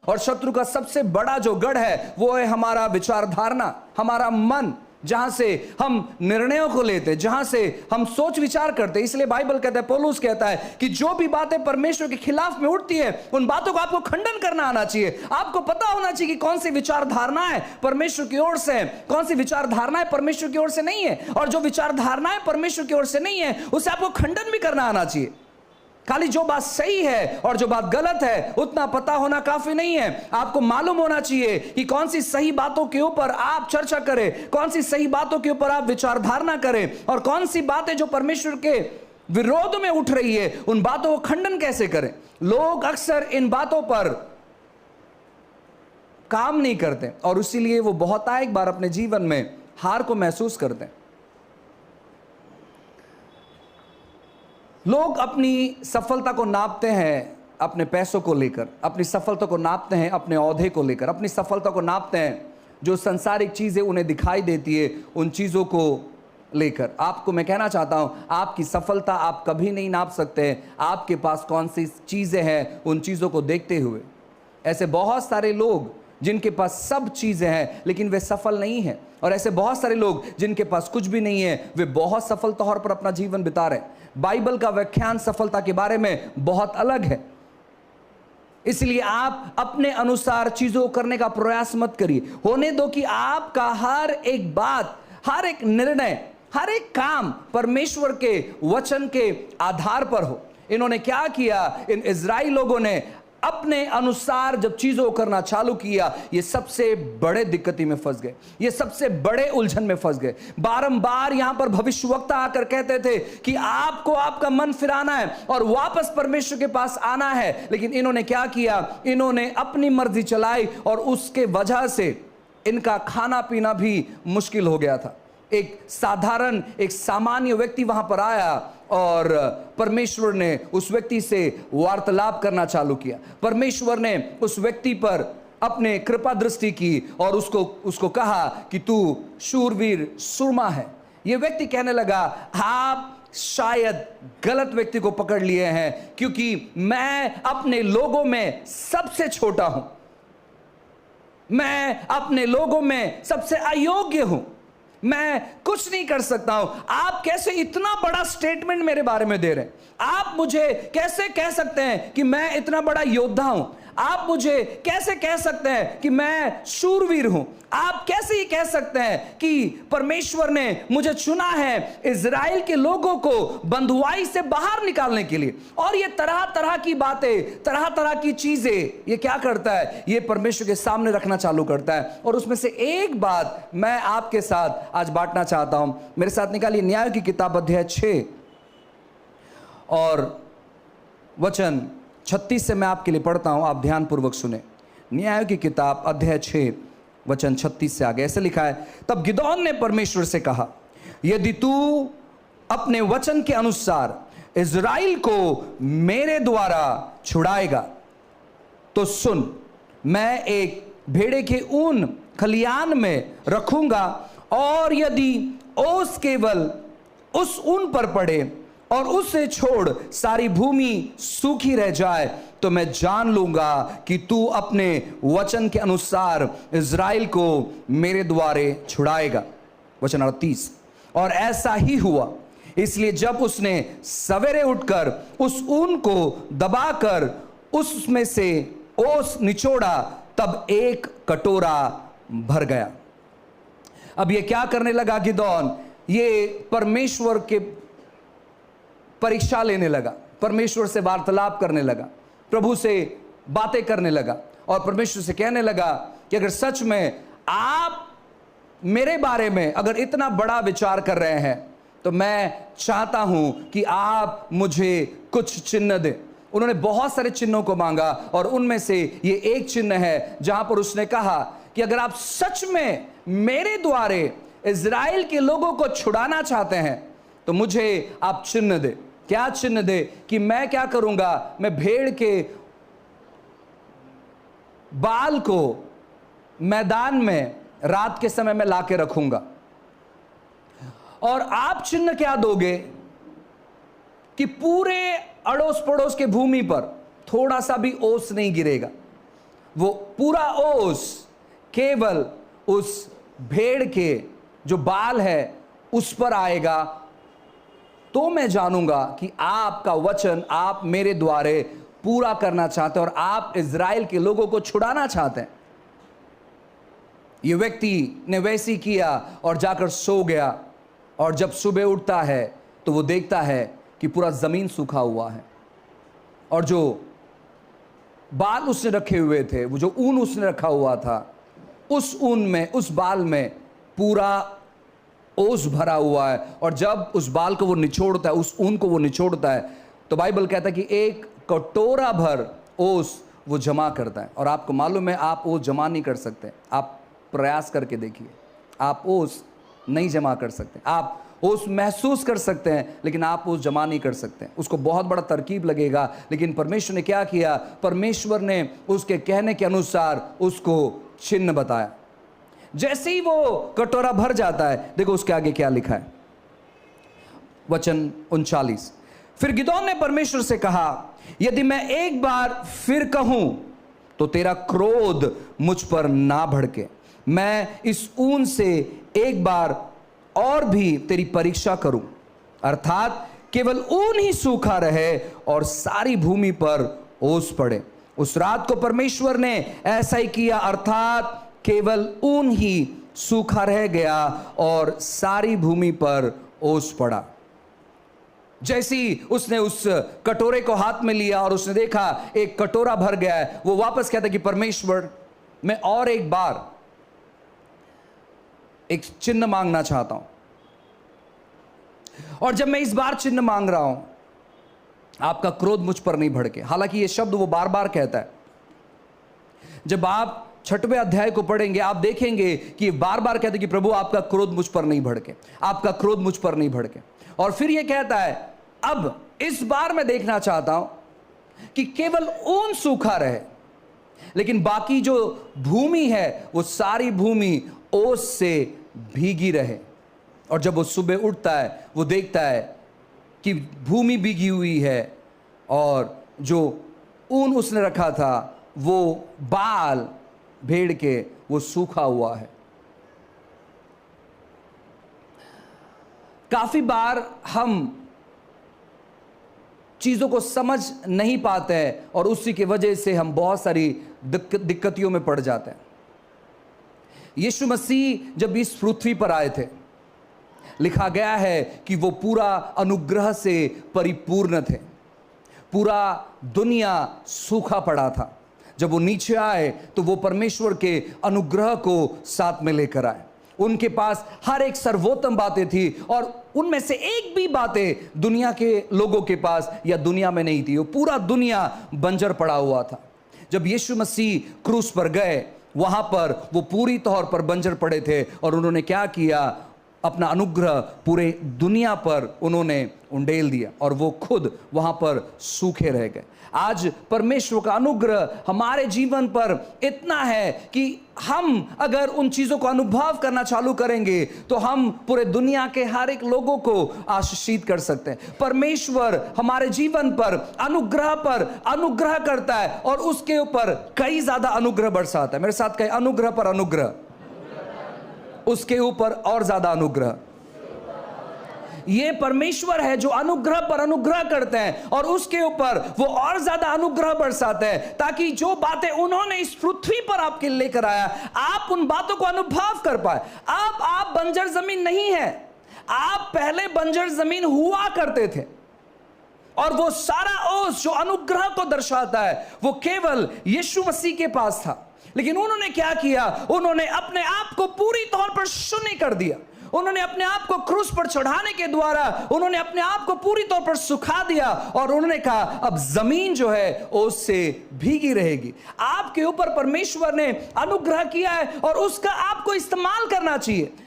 और शत्रु का सबसे बड़ा जो गढ़ है वो है हमारा विचारधारणा, हमारा मन, जहां से हम निर्णयों को लेते, जहां से हम सोच विचार करते। इसलिए बाइबल कहता है, पौलुस कहता है कि जो भी बातें परमेश्वर के खिलाफ में उठती है उन बातों को आपको खंडन करना आना चाहिए। आपको पता होना चाहिए कि कौन सी विचारधारणाएं परमेश्वर की ओर से है, कौन सी विचारधारणाएं परमेश्वर की ओर से नहीं है, और जो विचारधारणाएं परमेश्वर की ओर से नहीं है उसे आपको खंडन भी करना आना चाहिए। खाली जो बात सही है और जो बात गलत है उतना पता होना काफी नहीं है। आपको मालूम होना चाहिए कि कौन सी सही बातों के ऊपर आप चर्चा करें, कौन सी सही बातों के ऊपर आप विचारधारणा करें, और कौन सी बातें जो परमेश्वर के विरोध में उठ रही है उन बातों को खंडन कैसे करें। लोग अक्सर इन बातों पर काम नहीं करते और इसीलिए वो बहुत एक बार अपने जीवन में हार को महसूस करते हैं। लोग अपनी सफलता को नापते हैं अपने पैसों को लेकर, अपनी सफलता को नापते हैं अपने औहदे को लेकर, अपनी सफलता को नापते हैं जो संसारिक चीज़ें उन्हें दिखाई देती है उन चीज़ों को लेकर। आपको मैं कहना चाहता हूं, आपकी सफलता आप कभी नहीं नाप सकते हैं आपके पास कौन सी चीज़ें हैं उन चीज़ों को देखते हुए। ऐसे बहुत सारे लोग जिनके पास सब चीज़ें हैं लेकिन वे सफल नहीं हैं, और ऐसे बहुत सारे लोग जिनके पास कुछ भी नहीं है वे बहुत सफल तौर पर अपना जीवन बिता रहे हैं। बाइबल का व्याख्यान सफलता के बारे में बहुत अलग है, इसलिए आप अपने अनुसार चीजों को करने का प्रयास मत करिए। होने दो कि आपका हर एक बात, हर एक निर्णय, हर एक काम परमेश्वर के वचन के आधार पर हो। इन्होंने क्या किया, इन इजराइल लोगों ने अपने अनुसार जब चीजों को करना चालू किया, ये सबसे बड़े दिक्कती में फंस गए, ये सबसे बड़े उलझन में फंस गए। बारंबार यहां पर भविष्यवक्ता आकर कहते थे कि आपको आपका मन फिराना है और वापस परमेश्वर के पास आना है, लेकिन इन्होंने क्या किया, इन्होंने अपनी मर्जी चलाई और उसके वजह से इनका खाना पीना भी मुश्किल हो गया था। एक साधारण, एक सामान्य व्यक्ति वहां पर आया और परमेश्वर ने उस व्यक्ति से वार्तालाप करना चालू किया। परमेश्वर ने उस व्यक्ति पर अपने कृपा दृष्टि की और उसको कहा कि तू शूरवीर सुरमा है। यह व्यक्ति कहने लगा, आप शायद गलत व्यक्ति को पकड़ लिए हैं, क्योंकि मैं अपने लोगों में सबसे छोटा हूं, मैं अपने लोगों में सबसे अयोग्य हूं, मैं कुछ नहीं कर सकता हूं। आप कैसे इतना बड़ा स्टेटमेंट मेरे बारे में दे रहे हैं? आप मुझे कैसे कह सकते हैं कि मैं इतना बड़ा योद्धा हूं? आप मुझे कैसे कह सकते हैं कि मैं शूरवीर हूं? आप कैसे ये कह सकते हैं कि परमेश्वर ने मुझे चुना है इजराइल के लोगों को बंधुआई से बाहर निकालने के लिए? और ये तरह तरह की बातें, तरह तरह की चीजें ये क्या करता है, ये परमेश्वर के सामने रखना चालू करता है। और उसमें से एक बात मैं आपके साथ आज बांटना चाहता हूं। मेरे साथ निकालिए न्याय की किताब अध्याय 6 और वचन 36 से मैं आपके लिए पढ़ता हूं, आप ध्यानपूर्वक सुने। न्याय की किताब अध्याय 6 वचन 36 से आगे ऐसे लिखा है, तब गिदोन ने परमेश्वर से कहा, यदि तू अपने वचन के अनुसार इज़राइल को मेरे द्वारा छुड़ाएगा तो सुन, मैं एक भेड़े के ऊन खलियान में रखूंगा, और यदि ओस केवल उस ऊन पर पड़े और उसे छोड़ सारी भूमि सूखी रह जाए, तो मैं जान लूंगा कि तू अपने वचन के अनुसार इज़राइल को मेरे द्वारे छुड़ाएगा। वचन 38, और ऐसा ही हुआ। इसलिए जब उसने सवेरे उठकर उस ऊन को दबाकर उसमें से ओस निचोड़ा, तब एक कटोरा भर गया। अब ये क्या करने लगा गिदोन? ये परमेश्वर के परीक्षा लेने लगा, परमेश्वर से वार्तालाप करने लगा, प्रभु से बातें करने लगा और परमेश्वर से कहने लगा कि अगर सच में आप मेरे बारे में अगर इतना बड़ा विचार कर रहे हैं तो मैं चाहता हूं कि आप मुझे कुछ चिन्ह दें। उन्होंने बहुत सारे चिन्हों को मांगा और उनमें से ये एक चिन्ह है जहां पर उसने कहा कि अगर आप सच में मेरे द्वारे इज़राइल के लोगों को छुड़ाना चाहते हैं तो मुझे आप चिन्ह दे। क्या चिन्ह दे? कि मैं क्या करूंगा, मैं भेड़ के बाल को मैदान में रात के समय में लाके रखूंगा, और आप चिन्ह क्या दोगे कि पूरे अड़ोस पड़ोस के भूमि पर थोड़ा सा भी ओस नहीं गिरेगा। वो पूरा ओस केवल उस भेड़ के जो बाल है उस पर आएगा, तो मैं जानूंगा कि आपका वचन आप मेरे द्वारे पूरा करना चाहते हैं और आप इज़राइल के लोगों को छुड़ाना चाहते हैं। ये व्यक्ति ने वैसे ही किया और जाकर सो गया, और जब सुबह उठता है तो वो देखता है कि पूरा जमीन सूखा हुआ है, और जो बाल उसने रखे हुए थे, वो जो ऊन उसने रखा हुआ था, उस ऊन में, उस बाल में पूरा ओस भरा हुआ है। और जब उस बाल को वो निचोड़ता है, उस ऊन को वो निचोड़ता है, तो बाइबल कहता है कि एक कटोरा भर ओस वो जमा करता है। और आपको मालूम है, आप ओस जमा नहीं कर सकते। आप प्रयास करके देखिए, आप ओस नहीं जमा कर सकते। आप ओस महसूस कर सकते हैं, लेकिन आप ओस जमा नहीं कर सकते। उसको बहुत बड़ा तरकीब लगेगा, लेकिन परमेश्वर ने क्या किया? परमेश्वर ने उसके कहने के अनुसार उसको चिन्ह बताया। जैसे ही वो कटोरा भर जाता है, देखो उसके आगे क्या लिखा है, वचन 39। फिर गिदोन ने परमेश्वर से कहा, यदि मैं एक बार फिर कहूं तो तेरा क्रोध मुझ पर ना भड़के। मैं इस ऊन से एक बार और भी तेरी परीक्षा करूं, अर्थात केवल ऊन ही सूखा रहे और सारी भूमि पर ओस पड़े। उस रात को परमेश्वर ने ऐसा ही किया, अर्थात केवल ऊन ही सूखा रह गया और सारी भूमि पर ओस पड़ा। जैसी उसने उस कटोरे को हाथ में लिया और उसने देखा एक कटोरा भर गया है, वो वापस कहता कि परमेश्वर, मैं और एक बार एक चिन्ह मांगना चाहता हूं, और जब मैं इस बार चिन्ह मांग रहा हूं, आपका क्रोध मुझ पर नहीं भड़के। हालांकि ये शब्द वो बार बार कहता है। जब आप 6वें अध्याय को पढ़ेंगे, आप देखेंगे कि बार बार कहते कि प्रभु आपका क्रोध मुझ पर नहीं भड़के, आपका क्रोध मुझ पर नहीं भड़के। और फिर ये कहता है, अब इस बार मैं देखना चाहता हूं कि केवल ऊन सूखा रहे, लेकिन बाकी जो भूमि है वो सारी भूमि ओस से भीगी रहे। और जब वो सुबह उठता है, वो देखता है कि भूमि भीगी हुई है, और जो ऊन उसने रखा था, वो बाल भेड़ के, वो सूखा हुआ है। काफी बार हम चीजों को समझ नहीं पाते हैं और उसी की वजह से हम बहुत सारी दिक्कतियों में पड़ जाते हैं। यीशु मसीह जब इस पृथ्वी पर आए थे, लिखा गया है कि वो पूरा अनुग्रह से परिपूर्ण थे। पूरा दुनिया सूखा पड़ा था। जब वो नीचे आए तो वो परमेश्वर के अनुग्रह को साथ में लेकर आए। उनके पास हर एक सर्वोत्तम बातें थी, और उनमें से एक भी बातें दुनिया के लोगों के पास या दुनिया में नहीं थी। वो पूरा दुनिया बंजर पड़ा हुआ था। जब यीशु मसीह क्रूस पर गए, वहां पर वो पूरी तौर पर बंजर पड़े थे, और उन्होंने क्या किया? अपना अनुग्रह पूरे दुनिया पर उन्होंने उंडेल दिया, और वो खुद वहां पर सूखे रह गए। आज परमेश्वर का अनुग्रह हमारे जीवन पर इतना है कि हम अगर उन चीजों को अनुभव करना चालू करेंगे तो हम पूरे दुनिया के हर एक लोगों को आशीषित कर सकते हैं। परमेश्वर हमारे जीवन पर अनुग्रह करता है, और उसके ऊपर कई ज्यादा अनुग्रह बरसाता है। मेरे साथ कहे, अनुग्रह पर अनुग्रह, उसके ऊपर और ज्यादा अनुग्रह। ये परमेश्वर है जो अनुग्रह पर अनुग्रह करते हैं, और उसके ऊपर वो और ज्यादा अनुग्रह बरसाते हैं, ताकि जो बातें उन्होंने इस पृथ्वी पर आपके लेकर आया, आप उन बातों को अनुभव कर पाए। आप बंजर जमीन नहीं है, आप पहले बंजर जमीन हुआ करते थे, और वो सारा ओस जो अनुग्रह को दर्शाता है वो केवल यीशु मसीह के पास था। लेकिन उन्होंने क्या किया? उन्होंने अपने आप को पूरी तौर पर शून्य कर दिया। उन्होंने अपने आप को क्रूस पर चढ़ाने के द्वारा उन्होंने अपने आप को पूरी तौर पर सुखा दिया, और उन्होंने कहा अब जमीन जो है ओस से भीगी रहेगी। आपके ऊपर परमेश्वर ने अनुग्रह किया है, और उसका आपको इस्तेमाल करना चाहिए।